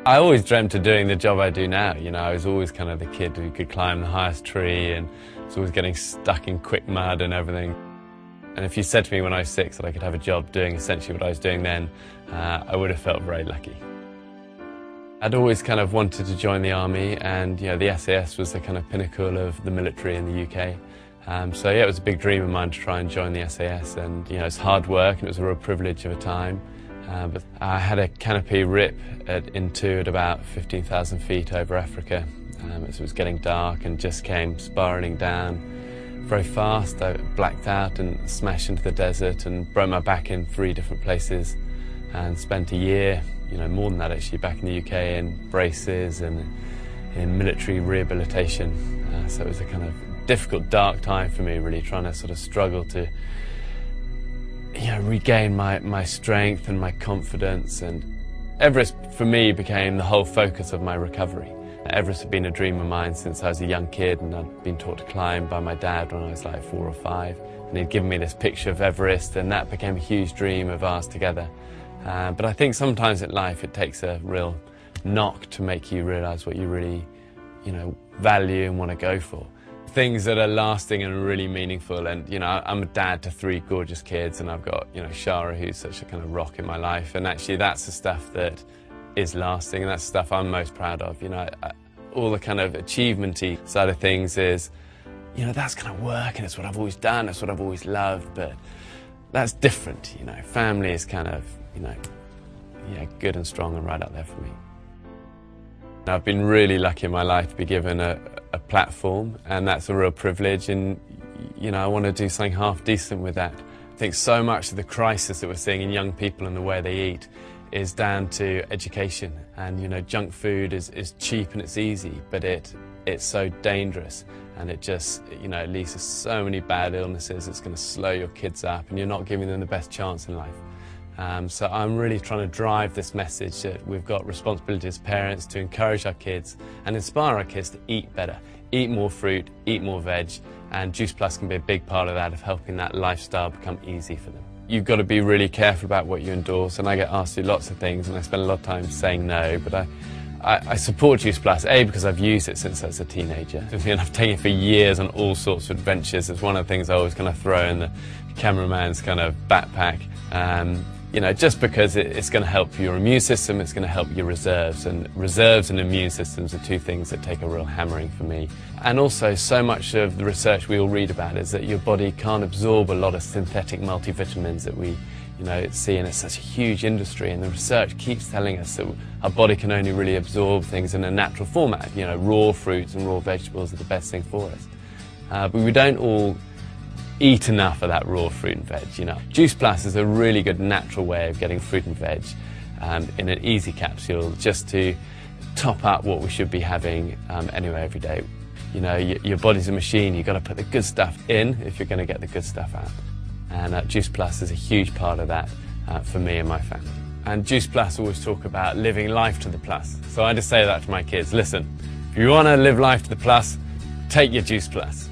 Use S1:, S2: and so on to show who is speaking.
S1: I always dreamt of doing the job I do now. You know, I was always kind of the kid who could climb the highest tree and was always getting stuck in quick mud and everything. And if you said to me when I was 6 that I could have a job doing essentially what I was doing then, I would have felt very lucky. I'd always kind of wanted to join the army, and you know, the SAS was the kind of pinnacle of the military in the UK. So yeah, it was a big dream of mine to try and join the SAS, and you know, it's hard work and it was a real privilege of a time. But I had a canopy rip in two at about 15,000 feet over Africa. As it was getting dark and just came spiralling down very fast. I blacked out and smashed into the desert and broke my back in 3 different places, and spent a year, you know, more than that actually, back in the UK in braces and in military rehabilitation. So it was a kind of difficult, dark time for me, really trying to sort of struggle to, you know, regain my strength and my confidence. And Everest for me became the whole focus of my recovery. Everest had been a dream of mine since I was a young kid, and I'd been taught to climb by my dad when I was like 4 or 5, and he'd given me this picture of Everest, and that became a huge dream of ours together. But I think sometimes in life it takes a real knock to make you realise what you really, you know, value and want to go for. Things that are lasting and really meaningful. And you know, I'm a dad to 3 gorgeous kids, and I've got, you know, Shara, who's such a kind of rock in my life, and actually that's the stuff that is lasting, and that's the stuff I'm most proud of. You know, all the kind of achievement-y side of things is, you know, that's kind of work and it's what I've always done, it's what I've always loved, but that's different. You know, family is kind of, you know, yeah, good and strong and right up there for me. I've been really lucky in my life to be given a platform, and that's a real privilege, and you know, I want to do something half decent with that. I think so much of the crisis that we're seeing in young people and the way they eat is down to education. And you know, junk food is cheap and it's easy, but it's so dangerous, and it just, you know, it leads to so many bad illnesses. It's going to slow your kids up, and you're not giving them the best chance in life. So I'm really trying to drive this message that we've got responsibility as parents to encourage our kids and inspire our kids to eat better, eat more fruit, eat more veg, and Juice Plus can be a big part of that, of helping that lifestyle become easy for them. You've got to be really careful about what you endorse, and I get asked to do lots of things, and I spend a lot of time saying no, but I support Juice Plus, A, because I've used it since I was a teenager, and I've taken it for years on all sorts of adventures. It's one of the things I always kind of throw in the cameraman's kind of backpack. You know, just because it's going to help your immune system, it's going to help your reserves, and reserves and immune systems are 2 things that take a real hammering for me. And also, so much of the research we all read about is that your body can't absorb a lot of synthetic multivitamins that we, you know, see, and it's such a huge industry, and the research keeps telling us that our body can only really absorb things in a natural format. You know, raw fruits and raw vegetables are the best thing for us. But we don't all eat enough of that raw fruit and veg, you know. Juice Plus is a really good natural way of getting fruit and veg in an easy capsule, just to top up what we should be having anyway every day. You know, your body's a machine, you've got to put the good stuff in if you're going to get the good stuff out. And Juice Plus is a huge part of that for me and my family. And Juice Plus always talk about living life to the plus. So I just say that to my kids: listen, if you want to live life to the plus, take your Juice Plus.